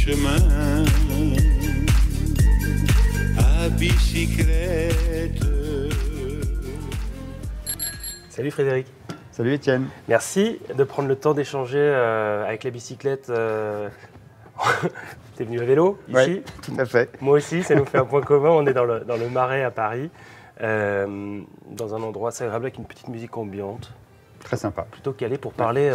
chemin à bicyclette. Salut Frédéric. Salut Étienne. Merci de prendre le temps d'échanger avec la bicyclette. T'es venu à vélo ici? Oui, tout à fait. Moi aussi, ça nous fait un point commun. On est dans le Marais à Paris, dans un endroit assez agréable avec une petite musique ambiante. Très sympa. Plutôt calé pour parler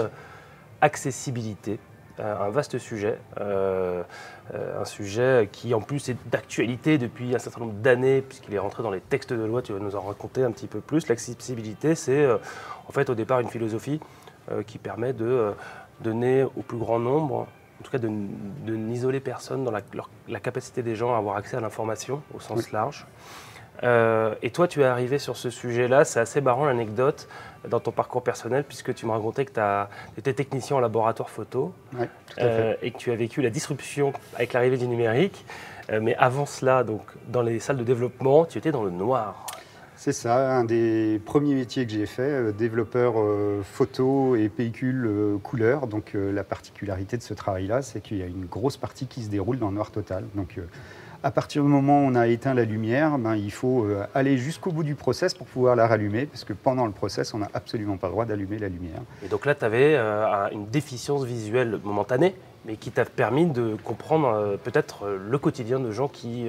accessibilité. Un vaste sujet, un sujet qui en plus est d'actualité depuis un certain nombre d'années puisqu'il est rentré dans les textes de loi, tu vas nous en raconter un petit peu plus. L'accessibilité, c'est en fait au départ une philosophie qui permet de donner au plus grand nombre, en tout cas de n'isoler personne dans la capacité des gens à avoir accès à l'information au sens large. Et toi, tu es arrivé sur ce sujet-là, c'est assez marrant l'anecdote dans ton parcours personnel, puisque tu me racontais que tu étais technicien en laboratoire photo, Oui, tout à fait. et que tu as vécu la disruption avec l'arrivée du numérique. Mais avant cela, donc, dans les salles de développement, tu étais dans le noir. C'est ça, un des premiers métiers que j'ai fait, développeur photo et pellicule couleur. Donc la particularité de ce travail-là, c'est qu'il y a une grosse partie qui se déroule dans le noir total. Donc à partir du moment où on a éteint la lumière, il faut aller jusqu'au bout du process pour pouvoir la rallumer, parce que pendant le process, on n'a absolument pas le droit d'allumer la lumière. Et donc là, tu avais une déficience visuelle momentanée, mais qui t'a permis de comprendre peut-être le quotidien de gens qui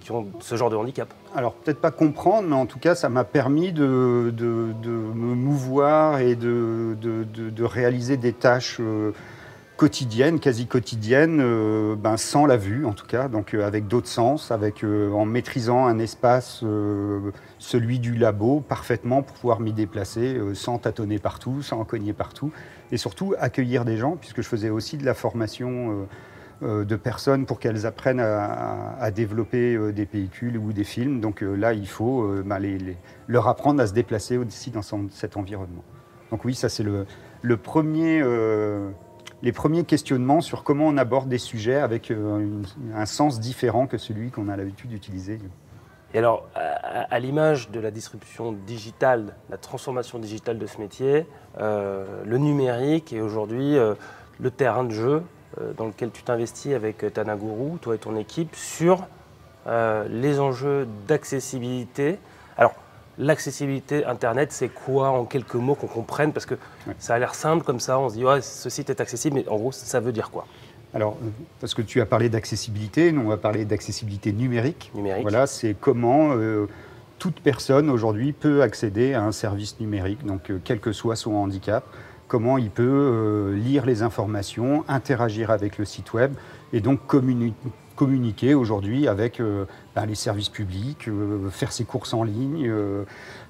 ont ce genre de handicap. Alors peut-être pas comprendre, mais en tout cas, ça m'a permis de me mouvoir et de réaliser des tâches quotidienne, quasi quotidienne, sans la vue en tout cas, donc avec d'autres sens, en maîtrisant un espace, celui du labo, parfaitement pour pouvoir m'y déplacer sans tâtonner partout, sans cogner partout, et surtout accueillir des gens, puisque je faisais aussi de la formation de personnes pour qu'elles apprennent à développer des pellicules ou des films. Donc là, il faut leur apprendre à se déplacer aussi dans cet environnement. Donc oui, ça c'est le premier... les premiers questionnements sur comment on aborde des sujets avec un sens différent que celui qu'on a l'habitude d'utiliser. Et alors, à l'image de la disruption digitale, la transformation digitale de ce métier, le numérique est aujourd'hui le terrain de jeu dans lequel tu t'investis avec Tanaguru, toi et ton équipe, sur les enjeux d'accessibilité. Alors, l'accessibilité Internet, c'est quoi en quelques mots qu'on comprenne? Parce que ça a l'air simple comme ça, on se dit ouais, ce site est accessible, mais en gros, ça veut dire quoi? Alors, parce que tu as parlé d'accessibilité, nous on va parler d'accessibilité numérique. Numérique. Voilà, c'est comment toute personne aujourd'hui peut accéder à un service numérique, donc quel que soit son handicap, comment il peut lire les informations, interagir avec le site web et donc communiquer aujourd'hui avec les services publics, faire ses courses en ligne.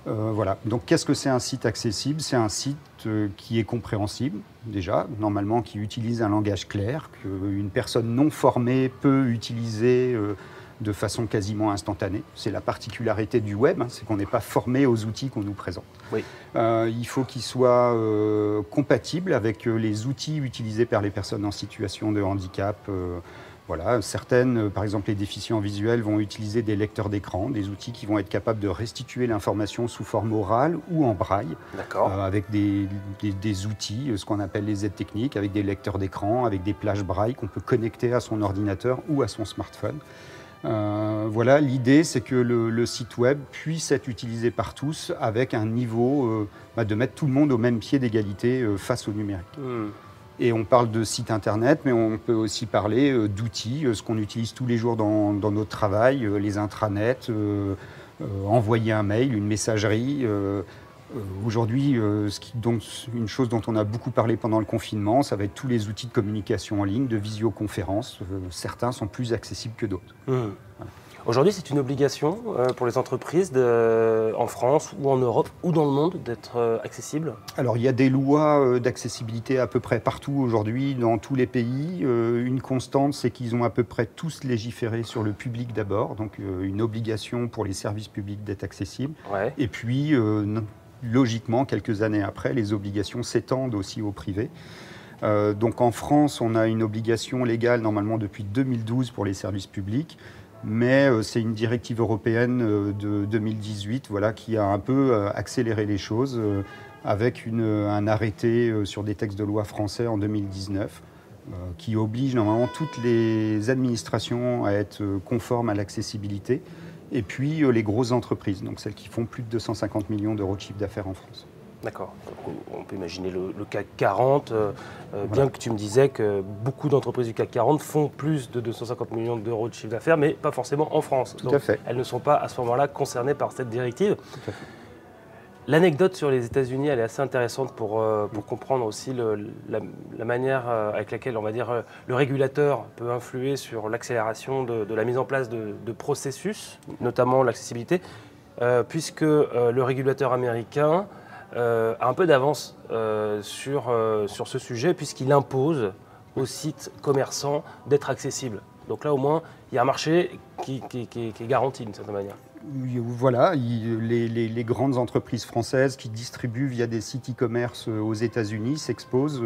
Voilà. Donc qu'est-ce que c'est un site accessible? C'est un site qui est compréhensible déjà, normalement qui utilise un langage clair, qu'une personne non formée peut utiliser de façon quasiment instantanée. C'est la particularité du web, c'est qu'on n'est pas formé aux outils qu'on nous présente. Oui. Il faut qu'il soit compatible avec les outils utilisés par les personnes en situation de handicap. Voilà, certaines, par exemple les déficients visuels, vont utiliser des lecteurs d'écran, des outils qui vont être capables de restituer l'information sous forme orale ou en braille, avec des outils, ce qu'on appelle les aides techniques, avec des lecteurs d'écran, avec des plages braille qu'on peut connecter à son ordinateur ou à son smartphone. Voilà, l'idée c'est que le site web puisse être utilisé par tous avec un niveau de mettre tout le monde au même pied d'égalité face au numérique. Et on parle de site internet, mais on peut aussi parler d'outils, ce qu'on utilise tous les jours dans notre travail, les intranets, envoyer un mail, une messagerie. Aujourd'hui, une chose dont on a beaucoup parlé pendant le confinement, ça va être tous les outils de communication en ligne, de visioconférence. Certains sont plus accessibles que d'autres. Voilà. Aujourd'hui, c'est une obligation pour les entreprises en France ou en Europe ou dans le monde d'être accessibles? Alors, il y a des lois d'accessibilité à peu près partout aujourd'hui, dans tous les pays. Une constante, c'est qu'ils ont à peu près tous légiféré sur le public d'abord, donc une obligation pour les services publics d'être accessibles. Ouais. Et puis, logiquement, quelques années après, les obligations s'étendent aussi au privé. Donc en France, on a une obligation légale normalement depuis 2012 pour les services publics. Mais c'est une directive européenne de 2018 qui a un peu accéléré les choses avec un arrêté sur des textes de loi français en 2019. qui oblige normalement toutes les administrations à être conformes à l'accessibilité, et puis les grosses entreprises, donc celles qui font plus de 250 millions d'euros de chiffre d'affaires en France. D'accord. On peut imaginer le CAC 40, bien que tu me disais que beaucoup d'entreprises du CAC 40 font plus de 250 millions d'euros de chiffre d'affaires, mais pas forcément en France. Tout à fait. Elles ne sont pas à ce moment-là concernées par cette directive. Tout à fait. L'anecdote sur les États-Unis, elle est assez intéressante pour comprendre aussi la manière avec laquelle, on va dire, le régulateur peut influer sur l'accélération de la mise en place de processus, notamment l'accessibilité, puisque le régulateur américain a un peu d'avance sur ce sujet, puisqu'il impose aux sites commerçants d'être accessibles. Donc là, au moins, il y a un marché qui est garanti d'une certaine manière. Voilà, les grandes entreprises françaises qui distribuent via des sites e-commerce aux États-Unis s'exposent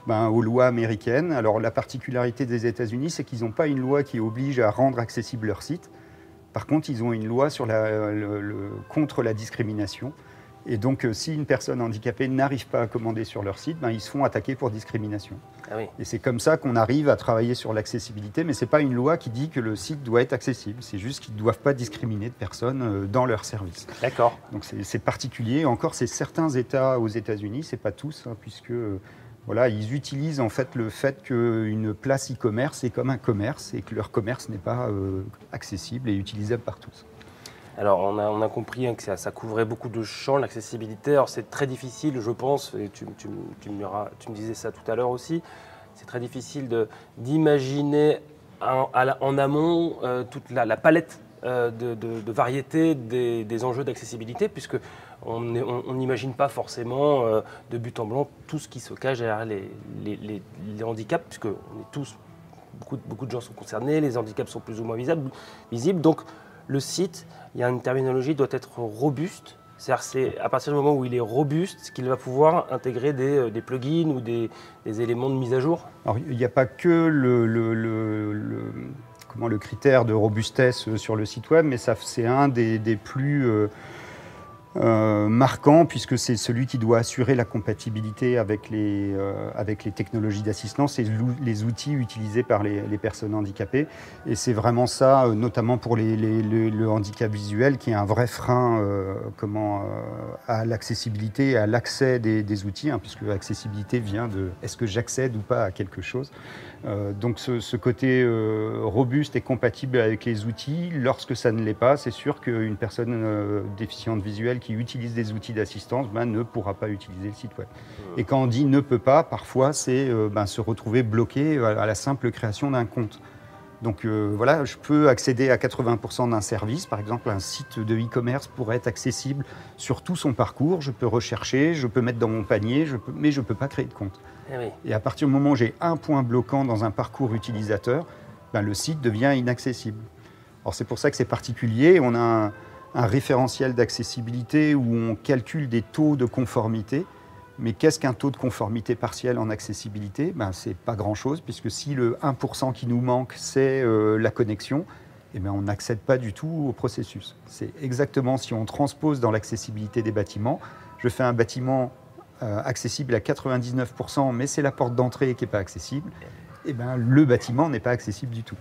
aux lois américaines. Alors la particularité des États-Unis, c'est qu'ils n'ont pas une loi qui oblige à rendre accessible leur site. Par contre, ils ont une loi contre la discrimination. Et donc, si une personne handicapée n'arrive pas à commander sur leur site, ils se font attaquer pour discrimination. Ah oui. Et c'est comme ça qu'on arrive à travailler sur l'accessibilité, mais ce n'est pas une loi qui dit que le site doit être accessible, c'est juste qu'ils ne doivent pas discriminer de personnes dans leur service. D'accord. Donc c'est particulier. Encore, c'est certains États aux États-Unis, ce n'est pas tous, puisque voilà, ils utilisent en fait le fait qu'une place e-commerce est comme un commerce et que leur commerce n'est pas accessible et utilisable par tous. Alors, on a compris que ça couvrait beaucoup de champs, l'accessibilité. Alors, c'est très difficile, je pense, et tu me disais ça tout à l'heure aussi, c'est très difficile d'imaginer en amont toute la palette de variété des enjeux d'accessibilité, puisque on n'imagine pas forcément de but en blanc tout ce qui se cache derrière les handicaps, puisque on est tous, beaucoup de gens sont concernés, les handicaps sont plus ou moins visibles. Donc, le site, il y a une terminologie, doit être robuste. C'est à partir du moment où il est robuste qu'il va pouvoir intégrer des plugins ou des éléments de mise à jour. Alors, il n'y a pas que le critère de robustesse sur le site web, mais c'est un des plus marquant, puisque c'est celui qui doit assurer la compatibilité avec les technologies d'assistance et les outils utilisés par les personnes handicapées. Et c'est vraiment ça, notamment pour le handicap visuel, qui est un vrai frein à l'accessibilité et à l'accès des outils, puisque l'accessibilité vient de « est-ce que j'accède ou pas à quelque chose ?» Donc ce côté robuste et compatible avec les outils, lorsque ça ne l'est pas, c'est sûr qu'une personne déficiente visuelle qui utilise des outils d'assistance ne pourra pas utiliser le site web. Et quand on dit ne peut pas, parfois c'est se retrouver bloqué à la simple création d'un compte. Donc voilà, je peux accéder à 80% d'un service, par exemple un site de e-commerce pourrait être accessible sur tout son parcours, je peux rechercher, je peux mettre dans mon panier, mais je ne peux pas créer de compte. Eh oui. Et à partir du moment où j'ai un point bloquant dans un parcours utilisateur, le site devient inaccessible. Alors c'est pour ça que c'est particulier, on a un référentiel d'accessibilité où on calcule des taux de conformité. Mais qu'est-ce qu'un taux de conformité partielle en accessibilité ? Ce n'est pas grand-chose, puisque si le 1% qui nous manque, c'est la connexion, on n'accède pas du tout au processus. C'est exactement si on transpose dans l'accessibilité des bâtiments. Je fais un bâtiment accessible à 99%, mais c'est la porte d'entrée qui n'est pas accessible. Le bâtiment n'est pas accessible du tout.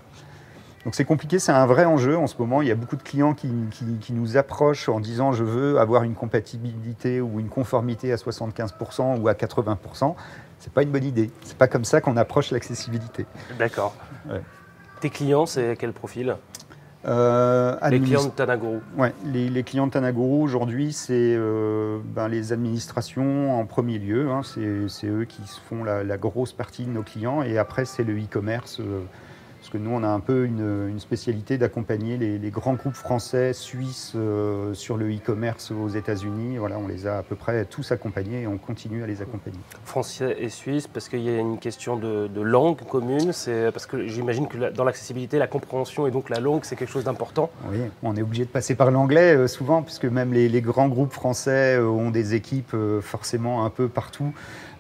Donc c'est compliqué, c'est un vrai enjeu en ce moment. Il y a beaucoup de clients qui nous approchent en disant je veux avoir une compatibilité ou une conformité à 75% ou à 80%. C'est pas une bonne idée. C'est pas comme ça qu'on approche l'accessibilité. D'accord. Ouais. Tes clients, c'est quel profil ? Les clients de Tanagourou. Ouais, les clients de Tanagourou aujourd'hui, c'est les administrations en premier lieu. C'est eux qui font la grosse partie de nos clients. Et après, c'est le e-commerce. Parce que nous, on a un peu une spécialité d'accompagner les grands groupes français, suisses sur le e-commerce aux États-Unis. Voilà, on les a à peu près tous accompagnés et on continue à les accompagner. Français et suisse, parce qu'il y a une question de langue commune. C'est parce que j'imagine que dans l'accessibilité, la compréhension et donc la langue, c'est quelque chose d'important. Oui, on est obligé de passer par l'anglais souvent, puisque même les grands groupes français ont des équipes forcément un peu partout.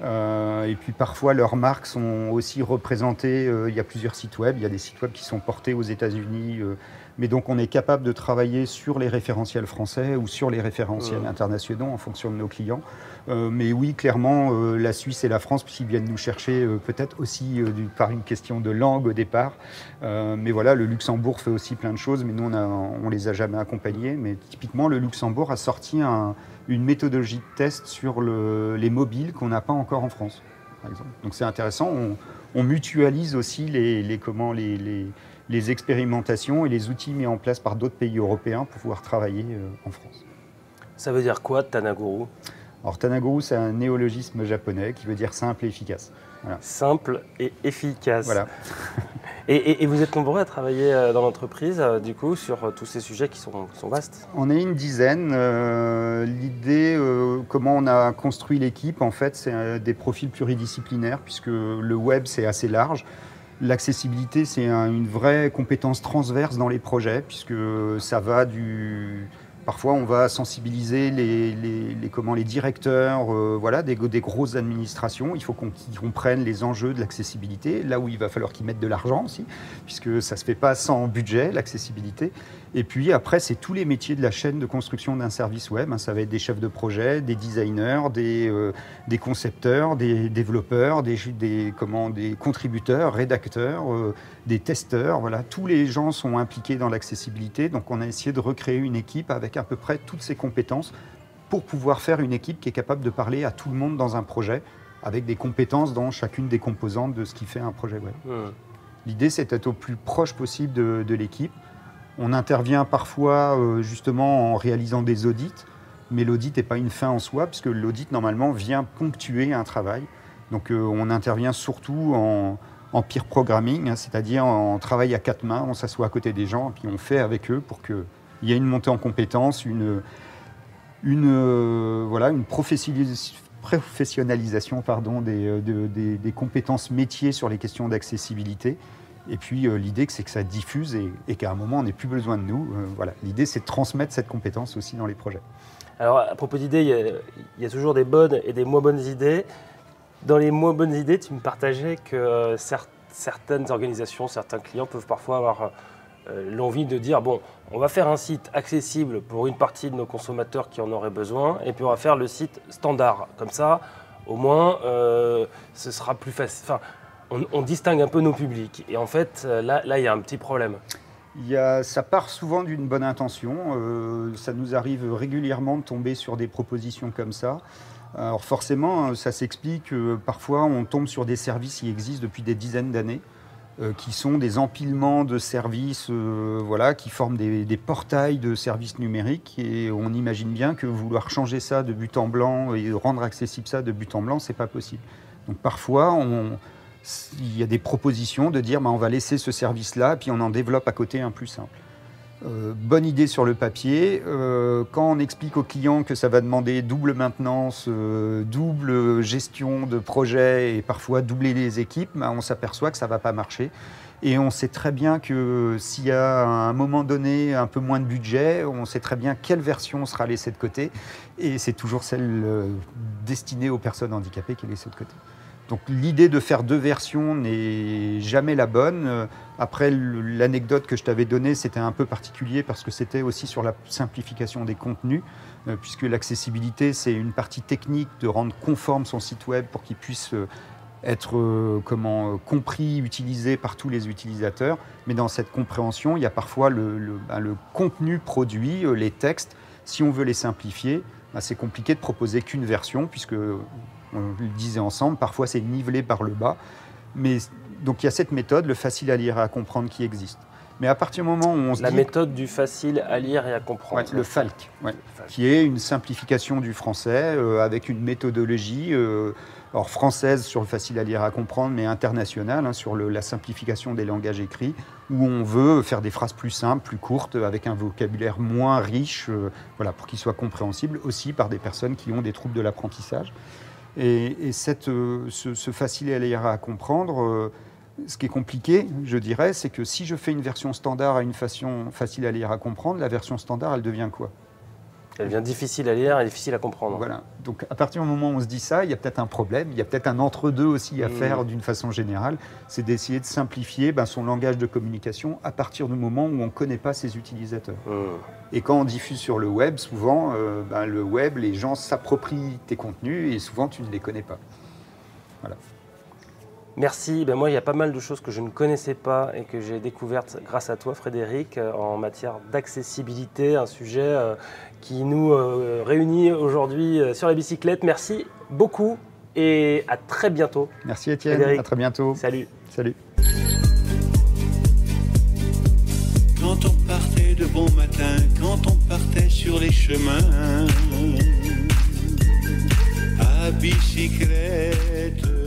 Et puis parfois leurs marques sont aussi représentées, il y a plusieurs sites web, il y a des sites web qui sont portés aux États-Unis. Mais donc, on est capable de travailler sur les référentiels français ou sur les référentiels internationaux en fonction de nos clients. Mais oui, clairement, la Suisse et la France, puisqu'ils viennent nous chercher peut-être aussi par une question de langue au départ. Mais voilà, le Luxembourg fait aussi plein de choses, mais nous, on les a jamais accompagnés. Mais typiquement, le Luxembourg a sorti une méthodologie de test sur les mobiles qu'on n'a pas encore en France, par exemple. Donc c'est intéressant. On mutualise aussi les expérimentations et les outils mis en place par d'autres pays européens pour pouvoir travailler en France. Ça veut dire quoi, Tanaguru ? Alors Tanaguru, c'est un néologisme japonais qui veut dire simple et efficace. Voilà. Simple et efficace. Voilà. Et vous êtes nombreux à travailler dans l'entreprise, du coup, sur tous ces sujets qui sont vastes ? On est une dizaine. L'idée, comment on a construit l'équipe, en fait, c'est des profils pluridisciplinaires, puisque le web, c'est assez large. L'accessibilité, c'est une vraie compétence transverse dans les projets, puisque ça va du... Parfois, on va sensibiliser les directeurs voilà, des grosses administrations. Il faut qu'ils comprennent les enjeux de l'accessibilité, là où il va falloir qu'ils mettent de l'argent aussi, puisque ça ne se fait pas sans budget, l'accessibilité. Et puis après, c'est tous les métiers de la chaîne de construction d'un service web. Ça va être des chefs de projet, des designers, des concepteurs, des développeurs, des contributeurs, rédacteurs, des testeurs. Voilà. Tous les gens sont impliqués dans l'accessibilité. Donc on a essayé de recréer une équipe avec à peu près toutes ces compétences pour pouvoir faire une équipe qui est capable de parler à tout le monde dans un projet, avec des compétences dans chacune des composantes de ce qui fait un projet web. L'idée, c'est d'être au plus proche possible de l'équipe. On intervient parfois justement en réalisant des audits, mais l'audit n'est pas une fin en soi, puisque l'audit, normalement, vient ponctuer un travail. Donc on intervient surtout en peer programming, c'est-à-dire en travail à quatre mains. On s'assoit à côté des gens, et puis on fait avec eux pour qu'il y ait une montée en compétences, une professionnalisation des compétences métiers sur les questions d'accessibilité. Et puis l'idée, c'est que ça diffuse et qu'à un moment, on n'ait plus besoin de nous. Voilà. L'idée, c'est de transmettre cette compétence aussi dans les projets. Alors, à propos d'idées, il y a toujours des bonnes et des moins bonnes idées. Dans les moins bonnes idées, tu me partageais que certaines organisations, certains clients peuvent parfois avoir l'envie de dire, bon, on va faire un site accessible pour une partie de nos consommateurs qui en auraient besoin, et puis on va faire le site standard. Comme ça, au moins, ce sera plus facile. Enfin, on distingue un peu nos publics. Et en fait, là, il y a un petit problème. Ça part souvent d'une bonne intention. Ça nous arrive régulièrement de tomber sur des propositions comme ça. Alors forcément, ça s'explique. Parfois, on tombe sur des services qui existent depuis des dizaines d'années, qui sont des empilements de services voilà, qui forment des portails de services numériques. Et on imagine bien que vouloir changer ça de but en blanc et rendre accessible ça de but en blanc, ce n'est pas possible. Donc parfois, il y a des propositions de dire on va laisser ce service-là, puis on en développe à côté un plus simple. Bonne idée sur le papier. Quand on explique aux clients que ça va demander double maintenance, double gestion de projet et parfois doubler les équipes, on s'aperçoit que ça ne va pas marcher. Et on sait très bien que s'il y a à un moment donné un peu moins de budget, on sait très bien quelle version sera laissée de côté. Et c'est toujours celle destinée aux personnes handicapées qui est laissée de côté. Donc l'idée de faire deux versions n'est jamais la bonne. Après, l'anecdote que je t'avais donnée, c'était un peu particulier parce que c'était aussi sur la simplification des contenus, puisque l'accessibilité, c'est une partie technique de rendre conforme son site web pour qu'il puisse être compris, utilisé par tous les utilisateurs. Mais dans cette compréhension, il y a parfois le contenu produit, les textes. Si on veut les simplifier, c'est compliqué de proposer qu'une version, puisque... On le disait ensemble, parfois c'est nivelé par le bas. Mais, donc il y a cette méthode, le facile à lire et à comprendre, qui existe. Mais à partir du moment où on se dit... La méthode du facile à lire et à comprendre. Le FALC, qui est une simplification du français avec une méthodologie française sur le facile à lire et à comprendre, mais internationale sur la simplification des langages écrits, où on veut faire des phrases plus simples, plus courtes, avec un vocabulaire moins riche, pour qu'il soit compréhensible aussi par des personnes qui ont des troubles de l'apprentissage. Et ce facile à lire et à comprendre, ce qui est compliqué, je dirais, c'est que si je fais une version standard à une version facile à lire et à comprendre, la version standard, elle devient quoi ? Elle devient difficile à lire et difficile à comprendre. Voilà. Donc à partir du moment où on se dit ça, il y a peut-être un problème, il y a peut-être un entre-deux aussi à faire d'une façon générale, c'est d'essayer de simplifier son langage de communication à partir du moment où on ne connaît pas ses utilisateurs. Et quand on diffuse sur le web, souvent, le web, les gens s'approprient tes contenus et souvent tu ne les connais pas. Voilà. Merci. Moi, il y a pas mal de choses que je ne connaissais pas et que j'ai découvertes grâce à toi, Frédéric, en matière d'accessibilité, un sujet qui nous réunit aujourd'hui sur la bicyclette. Merci beaucoup et à très bientôt. Merci Étienne, Frédéric. à très bientôt. Salut. Salut. Quand on partait de bon matin, quand on partait sur les chemins, à bicyclette.